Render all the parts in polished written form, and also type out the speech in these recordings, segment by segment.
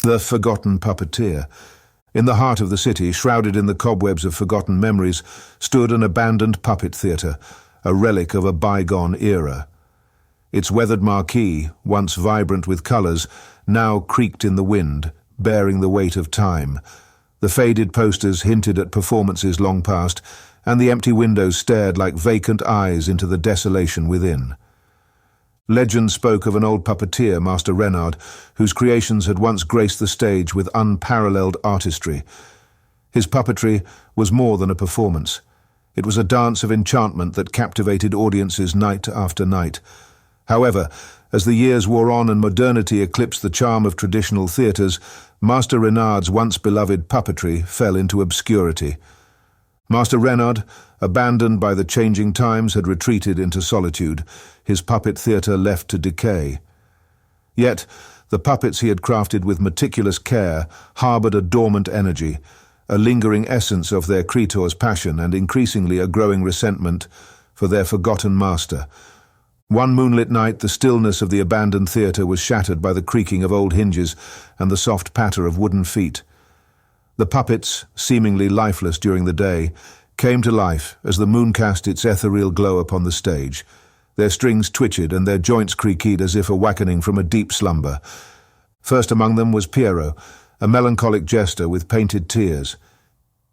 The Forgotten Puppeteer. In the heart of the city, shrouded in the cobwebs of forgotten memories, stood an abandoned puppet theatre, a relic of a bygone era. Its weathered marquee, once vibrant with colours, now creaked in the wind, bearing the weight of time. The faded posters hinted at performances long past, and the empty windows stared like vacant eyes into the desolation within. Legend spoke of an old puppeteer, Master Renard, whose creations had once graced the stage with unparalleled artistry. His puppetry was more than a performance. It was a dance of enchantment that captivated audiences night after night. However, as the years wore on and modernity eclipsed the charm of traditional theatres, Master Renard's once beloved puppetry fell into obscurity. Master Renard, abandoned by the changing times, had retreated into solitude, his puppet theatre left to decay. Yet, the puppets he had crafted with meticulous care harboured a dormant energy, a lingering essence of their creator's passion and increasingly a growing resentment for their forgotten master. One moonlit night, the stillness of the abandoned theatre was shattered by the creaking of old hinges and the soft patter of wooden feet. The puppets, seemingly lifeless during the day, came to life as the moon cast its ethereal glow upon the stage. Their strings twitched and their joints creaked as if awakening from a deep slumber. First among them was Pierrot, a melancholic jester with painted tears.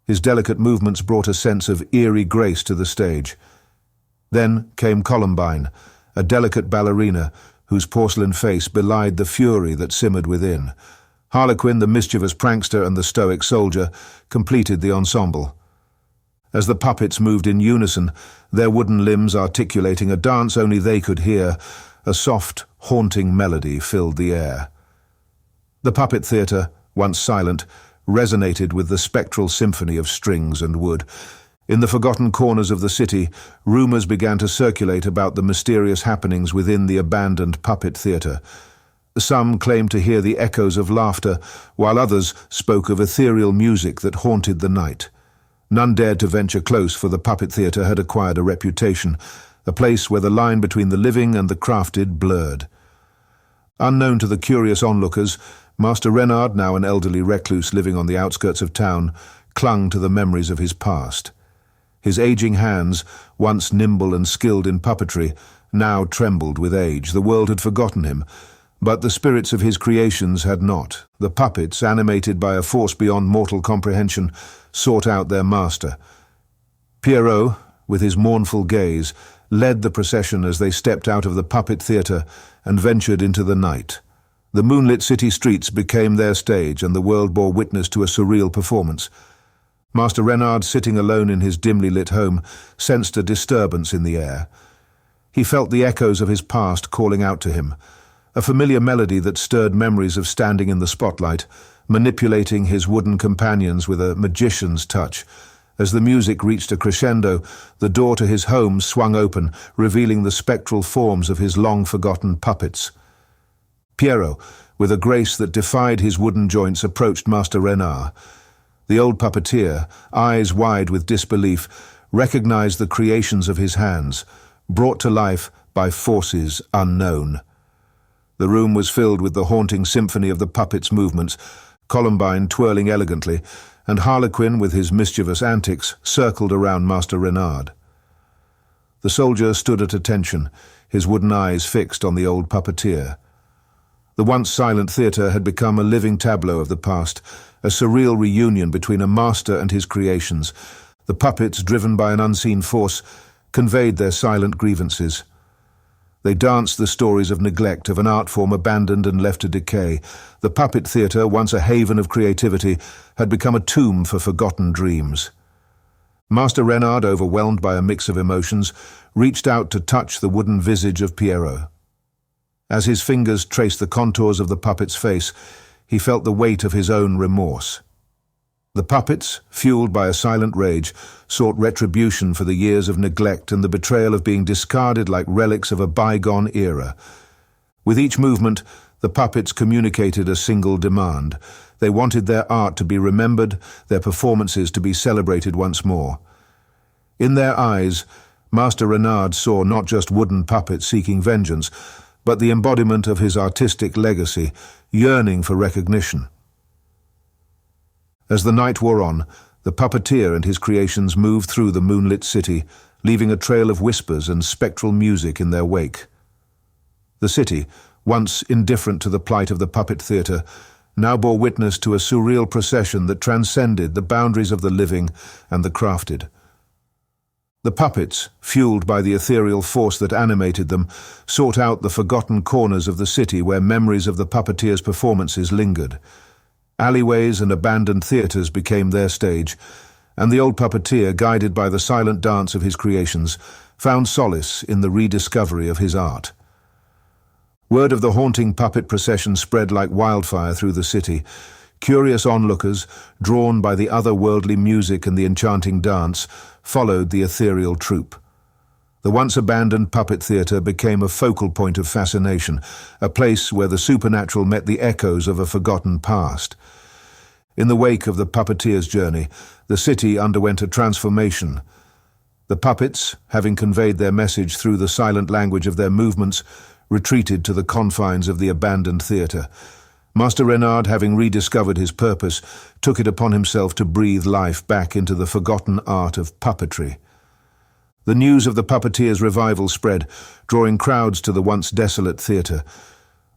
His delicate movements brought a sense of eerie grace to the stage. Then came Columbine, a delicate ballerina whose porcelain face belied the fury that simmered within. Harlequin, the mischievous prankster, and the stoic soldier completed the ensemble. As the puppets moved in unison, their wooden limbs articulating a dance only they could hear, a soft, haunting melody filled the air. The puppet theatre, once silent, resonated with the spectral symphony of strings and wood. In the forgotten corners of the city, rumours began to circulate about the mysterious happenings within the abandoned puppet theatre. Some claimed to hear the echoes of laughter, while others spoke of ethereal music that haunted the night. None dared to venture close, for the puppet theatre had acquired a reputation, a place where the line between the living and the crafted blurred. Unknown to the curious onlookers, Master Renard, now an elderly recluse living on the outskirts of town, clung to the memories of his past. His aging hands, once nimble and skilled in puppetry, now trembled with age. The world had forgotten him, but the spirits of his creations had not. The puppets, animated by a force beyond mortal comprehension, sought out their master. Pierrot, with his mournful gaze, led the procession as they stepped out of the puppet theatre and ventured into the night. The moonlit city streets became their stage, and the world bore witness to a surreal performance. Master Renard, sitting alone in his dimly lit home, sensed a disturbance in the air. He felt the echoes of his past calling out to him, a familiar melody that stirred memories of standing in the spotlight, manipulating his wooden companions with a magician's touch. As the music reached a crescendo, the door to his home swung open, revealing the spectral forms of his long-forgotten puppets. Pierrot, with a grace that defied his wooden joints, approached Master Renard. The old puppeteer, eyes wide with disbelief, recognized the creations of his hands, brought to life by forces unknown. The room was filled with the haunting symphony of the puppet's movements, Columbine twirling elegantly, and Harlequin, with his mischievous antics, circled around Master Renard. The soldier stood at attention, his wooden eyes fixed on the old puppeteer. The once silent theatre had become a living tableau of the past, a surreal reunion between a master and his creations. The puppets, driven by an unseen force, conveyed their silent grievances. They danced the stories of neglect, of an art form abandoned and left to decay. The puppet theatre, once a haven of creativity, had become a tomb for forgotten dreams. Master Renard, overwhelmed by a mix of emotions, reached out to touch the wooden visage of Pierrot. As his fingers traced the contours of the puppet's face, he felt the weight of his own remorse. The puppets, fueled by a silent rage, sought retribution for the years of neglect and the betrayal of being discarded like relics of a bygone era. With each movement, the puppets communicated a single demand. They wanted their art to be remembered, their performances to be celebrated once more. In their eyes, Master Renard saw not just wooden puppets seeking vengeance, but the embodiment of his artistic legacy, yearning for recognition. As the night wore on, the puppeteer and his creations moved through the moonlit city, leaving a trail of whispers and spectral music in their wake. The city, once indifferent to the plight of the puppet theatre, now bore witness to a surreal procession that transcended the boundaries of the living and the crafted. The puppets, fueled by the ethereal force that animated them, sought out the forgotten corners of the city where memories of the puppeteer's performances lingered. Alleyways and abandoned theatres became their stage, and the old puppeteer, guided by the silent dance of his creations, found solace in the rediscovery of his art. Word of the haunting puppet procession spread like wildfire through the city. Curious onlookers, drawn by the otherworldly music and the enchanting dance, followed the ethereal troupe. The once abandoned puppet theatre became a focal point of fascination, a place where the supernatural met the echoes of a forgotten past. In the wake of the puppeteer's journey, the city underwent a transformation. The puppets, having conveyed their message through the silent language of their movements, retreated to the confines of the abandoned theatre. Master Renard, having rediscovered his purpose, took it upon himself to breathe life back into the forgotten art of puppetry. The news of the puppeteer's revival spread, drawing crowds to the once desolate theatre.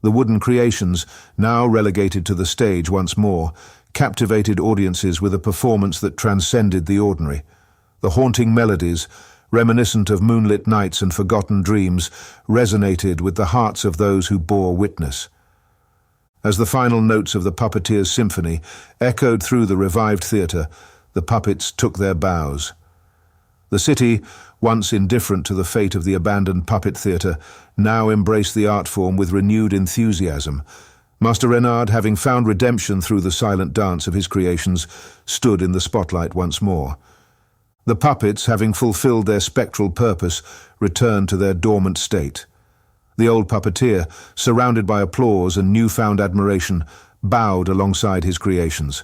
The wooden creations, now relegated to the stage once more, captivated audiences with a performance that transcended the ordinary. The haunting melodies, reminiscent of moonlit nights and forgotten dreams, resonated with the hearts of those who bore witness. As the final notes of the puppeteer's symphony echoed through the revived theatre, the puppets took their bows. The city, once indifferent to the fate of the abandoned puppet theatre, now embraced the art form with renewed enthusiasm. Master Renard, having found redemption through the silent dance of his creations, stood in the spotlight once more. The puppets, having fulfilled their spectral purpose, returned to their dormant state. The old puppeteer, surrounded by applause and newfound admiration, bowed alongside his creations.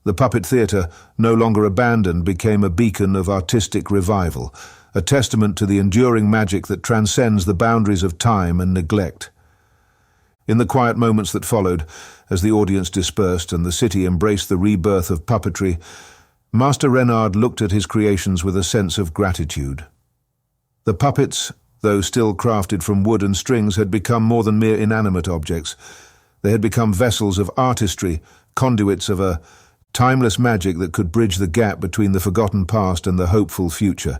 The puppet theatre, no longer abandoned, became a beacon of artistic revival, a testament to the enduring magic that transcends the boundaries of time and neglect. In the quiet moments that followed, as the audience dispersed and the city embraced the rebirth of puppetry, Master Renard looked at his creations with a sense of gratitude. The puppets, though still crafted from wood and strings, had become more than mere inanimate objects. They had become vessels of artistry, conduits of a timeless magic that could bridge the gap between the forgotten past and the hopeful future.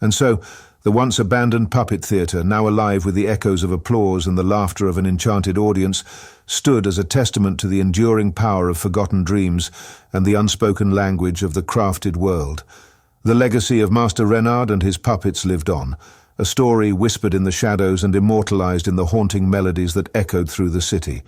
And so, the once abandoned puppet theatre, now alive with the echoes of applause and the laughter of an enchanted audience, stood as a testament to the enduring power of forgotten dreams and the unspoken language of the crafted world. The legacy of Master Renard and his puppets lived on, a story whispered in the shadows and immortalized in the haunting melodies that echoed through the city.